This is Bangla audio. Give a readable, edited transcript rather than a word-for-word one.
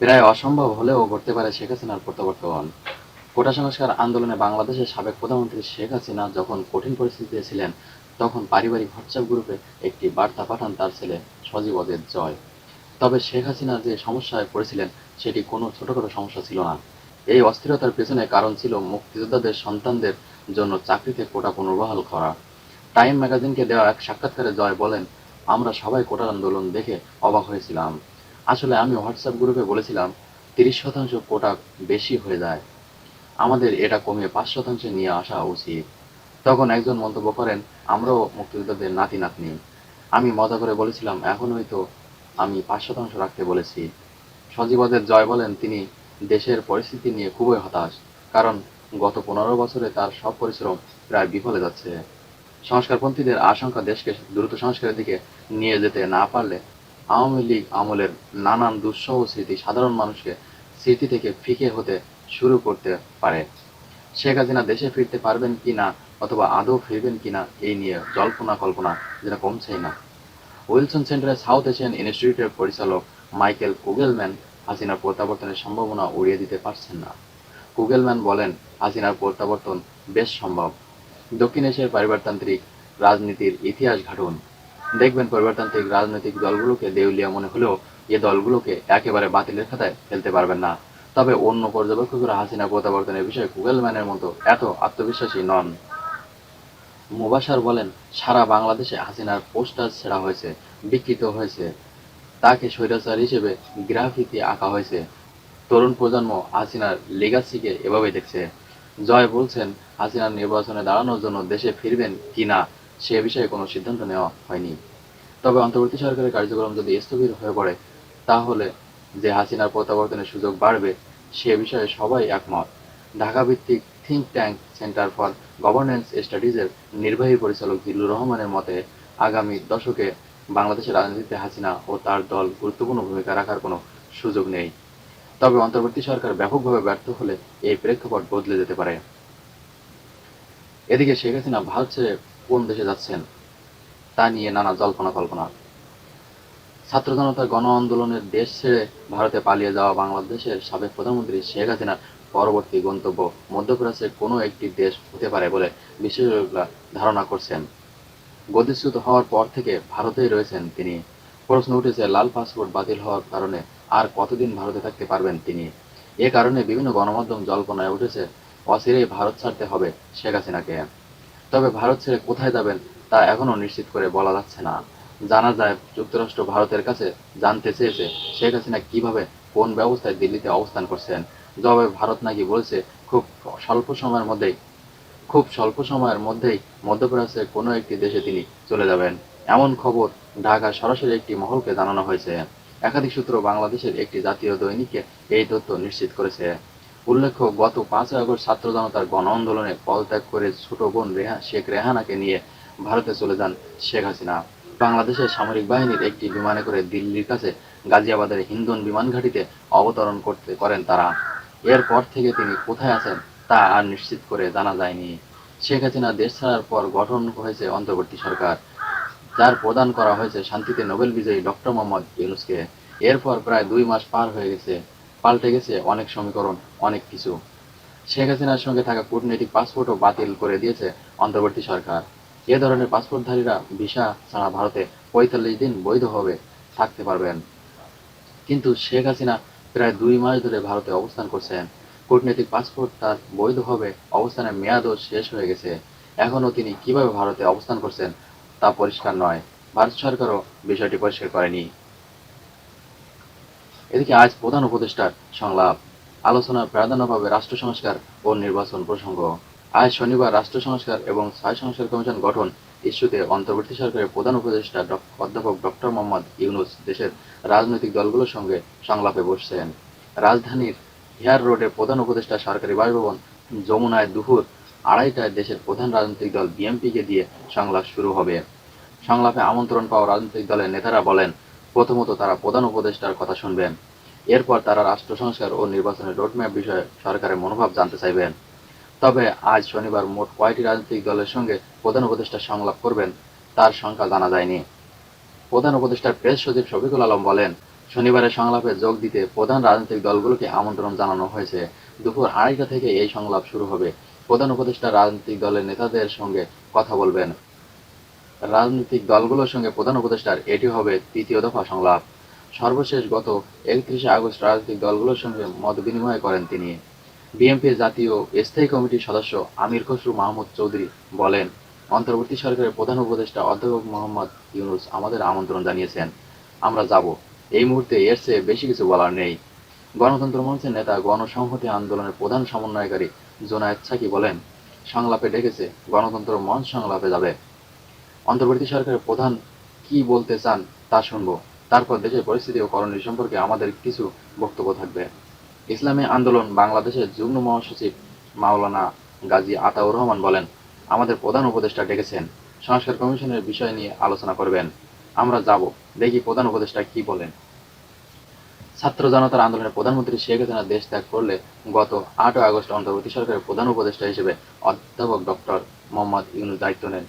প্রায় অসম্ভব হলেও ঘটতে পারে শেখ হাসিনার প্রত্যাবর্তন। কোটা সংস্কার আন্দোলনে বাংলাদেশের সাবেক প্রধানমন্ত্রী শেখ হাসিনা যখন কঠিন পরিস্থিতিতে ছিলেন, তখন পারিবারিক হোয়াটসঅ্যাপ গ্রুপে একটি বার্তা পাঠান তার ছেলে সজীব ওদের জয়। তবে শেখ হাসিনা যে সমস্যায় পড়েছিলেন, সেটি কোনো ছোটখাটো সমস্যা ছিল না। এই অস্থিরতার পেছনে কারণ ছিল মুক্তিযোদ্ধাদের সন্তানদের জন্য চাকরিতে কোটা পুনর্বহাল করা। টাইম ম্যাগাজিনকে দেওয়া এক সাক্ষাৎকারে জয় বলেন, আমরা সবাই কোটা আন্দোলন দেখে অবাক হয়েছিলাম। আসলে আমি হোয়াটসঅ্যাপ গ্রুপে বলেছিলাম 30% কোটা বেশি হয়ে যায়, আমাদের এটা কমিয়ে 5% নিয়ে আসা উচিত। তখন একজন মন্তব্য করেন, আমরাও মুক্তিযোদ্ধাদের নাতি নাতনি। আমি মজা করে বলেছিলাম, এখন হয়তো আমি 5% রাখতে বলেছি। সজীবদের জয় বলেন, তিনি দেশের পরিস্থিতি নিয়ে খুবই হতাশ, কারণ গত 15 বছরে তার সব পরিশ্রম প্রায় বিফলে যাচ্ছে। সংস্কারপন্থীদের আশঙ্কা, দেশকে দ্রুত সংস্কারের দিকে নিয়ে যেতে না পারলে আওয়ামী লীগ আমলের নানান দুঃসহ স্মৃতি সাধারণ মানুষকে স্মৃতি থেকে ফিকে হতে শুরু করতে পারে। শেখ হাসিনা দেশে ফিরতে পারবেন কি না, অথবা আদৌ ফিরবেন কিনা, এই নিয়ে জল্পনা কল্পনা যেটা কমছেই না। উইলসন সেন্টারের সাউথ এশিয়ান ইনস্টিটিউটের পরিচালক মাইকেল কুগেলম্যান হাসিনার প্রত্যাবর্তনের সম্ভাবনা উড়িয়ে দিতে পারছেন না। কুগেলম্যান বলেন, হাসিনার প্রত্যাবর্তন বেশ সম্ভব। দক্ষিণ এশিয়ার পরিবারতান্ত্রিক রাজনীতির ইতিহাস ঘাঁটুন। দেখবেন পরিবারতান্ত্রিক রাজনৈতিক দলগুলোকে দেউলিয়া মনে হলেও এ দলগুলোকে একেবারে বাতিলের খাতায় ফেলতে পারবেন না। তবে অন্য পর্যবেক্ষকরা হাসিনা প্রত্যাবর্তনের বিষয়ে কুগেলম্যানের মতো এত আত্মবিশ্বাসী নন। মুবাশার বলেন, সারা বাংলাদেশে হাসিনার পোস্টার ছেঁড়া হয়েছে, বিকৃত হয়েছে, তাকে স্বৈরাচার হিসেবে গ্রাফিতি আঁকা হয়েছে। তরুণ প্রজন্ম হাসিনার লেগাসিকে এভাবেই দেখছে। জয় বলছেন, হাসিনার নির্বাচনে দাঁড়ানোর জন্য দেশে ফিরবেন কি না সে বিষয়ে কোনো সিদ্ধান্ত নেওয়া হয়নি। তবে অন্তর্বর্তী সরকারের কার্যক্রম যদি স্থবির হয়ে পড়ে, তাহলে যে হাসিনার প্রত্যাবর্তনের সুযোগ বাড়বে সে বিষয়ে সবাই একমত। ঢাকাভিত্তিক think tank centre for governance স্টাডিজের নির্বাহী পরিচালক জিল্লুর রহমানের মতে, আগামী দশকে বাংলাদেশের রাজনীতিতে হাসিনা ও তার দল গুরুত্বপূর্ণ ভূমিকা রাখার কোনো সুযোগ নেই। তবে অন্তর্বর্তী সরকার ব্যাপকভাবে ব্যর্থ হলে এই প্রেক্ষাপট বদলে যেতে পারে। এদিকে শেখ হাসিনা ভারত ছেড়ে কোন দেশে যাচ্ছেন তা নিয়ে নানা জল্পনা কল্পনা। ছাত্র জনতার গণ আন্দোলনের দেশ ছেড়ে ভারতে পালিয়ে যাওয়া বাংলাদেশের সাবেক প্রধানমন্ত্রী শেখ হাসিনার পরবর্তী গন্তব্য মধ্যপ্রাচ্যের কোনো একটি দেশ হতে পারে বলে বিশেষজ্ঞরা ধারণা করছেন। গদিচ্যুত হওয়ার পর থেকে ভারতেই রয়েছেন তিনি। প্রশ্ন উঠেছে, লাল পাসপোর্ট বাতিল হওয়ার কারণে আর কতদিন ভারতে থাকতে পারবেন তিনি। এ কারণে বিভিন্ন গণমাধ্যম জল্পনায় উঠেছে, অচিরেই ভারত ছাড়তে হবে শেখ হাসিনাকে। তবে ভারত ছেড়ে কোথায় যাবেন তা এখনও নিশ্চিত করে বলা যাচ্ছে না। জানা যায়, যুক্তরাষ্ট্র ভারতের কাছে জানতে চেয়েছে শেখ হাসিনা কিভাবে কোন ব্যবস্থায় দিল্লিতে অবস্থান করছেন। জবাবে ভারত নাকি বলছে, খুব স্বল্প সময়ের মধ্যেই খুব স্বল্প সময়ের মধ্যেই মধ্যপ্রাচ্যের কোনো একটি দেশে তিনি চলে যাবেন। এমন খবর ঢাকা সরাসরি একটি মহলকে জানানো হয়েছে। একাধিক সূত্র বাংলাদেশের একটি জাতীয় দৈনিককে এই তথ্য নিশ্চিত করেছে। উল্লেখ্য, গত 5ই আগস্ট ছাত্র জনতার গণ আন্দোলনে পদত্যাগ করে ছোট বোন শেখ রেহানাকে নিয়ে ভারতে চলে যান শেখ হাসিনা। বাংলাদেশের সামরিক বাহিনীর একটি বিমানে করে দিল্লির কাছে গাজিয়াবাদের হিন্দন বিমান ঘাঁটিতে অবতরণ করেন তারা। এরপর থেকে তিনি কোথায় আছেন তা আর নিশ্চিত করে জানা যায়নি। শেখ হাসিনা দেশ ছাড়ার পর গঠন হয়েছে অন্তর্বর্তী সরকার, যার প্রদান করা হয়েছে শান্তিতে নোবেল বিজয়ী ডক্টর মোহাম্মদ ইউনূসকে। এরপর প্রায় 2 মাস পার হয়ে গেছে, পাল্টে গেছে অনেক সমীকরণ, অনেক কিছু। শেখ হাসিনার সঙ্গে থাকা কূটনৈতিক পাসপোর্টও বাতিল করে দিয়েছে অন্তর্বর্তী সরকার। এ ধরনের পাসপোর্টধারীরা ভিসা ছাড়া ভারতে 45 দিন বৈধভাবে থাকতে পারবেন। কিন্তু শেখ হাসিনা প্রায় 2 মাস ধরে ভারতে অবস্থান করছেন। কূটনৈতিক পাসপোর্ট তার বৈধভাবে অবস্থানের মেয়াদও শেষ হয়ে গেছে। এখনও তিনি কিভাবে ভারতে অবস্থান করছেন তা পরিষ্কার নয়। ভারত সরকারও বিষয়টি পরিষ্কার করেনি। এদিকে আজ প্রধান উপদেষ্টার সংলাপ, আলোচনার প্রাধান্য পাবে রাষ্ট্র সংস্কার ও নির্বাচন প্রসঙ্গ। আজ শনিবার রাষ্ট্র সংস্কার এবং স্থায়ী সংস্কার কমিশন গঠন ইস্যুতে অন্তর্বর্তী সরকারের প্রধান উপদেষ্টা অধ্যাপক ডক্টর মোহাম্মদ ইউনূস দেশের রাজনৈতিক দলগুলোর সঙ্গে সংলাপে বসছেন। রাজধানীর হেয়ার রোডে প্রধান উপদেষ্টা সরকারি বাসভবন যমুনায় দুপুর 2:30টায় দেশের প্রধান রাজনৈতিক দল বিএনপিকে দিয়ে সংলাপ শুরু হবে। সংলাপে আমন্ত্রণ পাওয়া রাজনৈতিক দলের নেতারা বলেন, প্রথমত তারা প্রধান উপদেষ্টার কথা শুনবেন। এরপর তারা রাষ্ট্র সংস্কার ও নির্বাচনের রোডম্যাপ বিষয়ে সরকারের মনোভাব জানতে চাইবেন। তবে আজ শনিবার মোট কয়টি রাজনৈতিক দলের সঙ্গে প্রধান উপদেষ্টা সংলাপ করবেন তার সংখ্যা জানা যায়নি। প্রধান উপদেষ্টার প্রেস সচিব শফিকুল আলম বলেন, শনিবারের সংলাপে যোগ দিতে প্রধান রাজনৈতিক দলগুলোকে আমন্ত্রণ জানানো হয়েছে। দুপুর 2:30টা থেকে এই সংলাপ শুরু হবে। প্রধান উপদেষ্টা রাজনৈতিক দলের নেতাদের সঙ্গে কথা বলবেন। রাজনৈতিক দলগুলোর সঙ্গে প্রধান উপদেষ্টার এটি হবে তৃতীয় দফা সংলাপ। সর্বশেষ গত 31শে আগস্ট রাজনৈতিক দলগুলোর সঙ্গে মতবিনিময় করেন তিনি। বিএনপির জাতীয় স্থায়ী কমিটির সদস্য আমির খসরু মাহমুদ চৌধুরী বলেন, অন্তর্বর্তী সরকারের প্রধান উপদেষ্টা অধ্যাপক মোহাম্মদ ইউনূস আমাদের আমন্ত্রণ জানিয়েছেন, আমরা যাব। এই মুহূর্তে এর চেয়ে বেশি কিছু বলার নেই। গণতন্ত্র মঞ্চের নেতা গণসংহতি আন্দোলনের প্রধান সমন্বয়কারী জোনায়েদ সাকি বলেন, সংলাপে ডেকেছে, গণতন্ত্র মঞ্চ সংলাপে যাবে। অন্তর্বর্তী সরকারের প্রধান কি বলতে চান তা শুনব, তারপর দেশের পরিস্থিতি ও করণীয় সম্পর্কে আমাদের কিছু বক্তব্য থাকবে। ইসলামী আন্দোলন বাংলাদেশের যুগ্ম মহাসচিব মাওলানা গাজী আতাউর রহমান বলেন, আমাদের প্রধান উপদেষ্টা ডেকেছেন, সংস্কার কমিশনের বিষয় নিয়ে আলোচনা করবেন। আমরা যাব, দেখি প্রধান উপদেষ্টা কি বলেন। ছাত্র জনতার আন্দোলনে প্রধানমন্ত্রী শেখ হাসিনা দেশ ত্যাগ করলে গত 8 আগস্ট অন্তর্বর্তী সরকারের প্রধান উপদেষ্টা হিসেবে অধ্যাপক ডক্টর মোহাম্মদ ইউনূস দায়িত্ব নেন।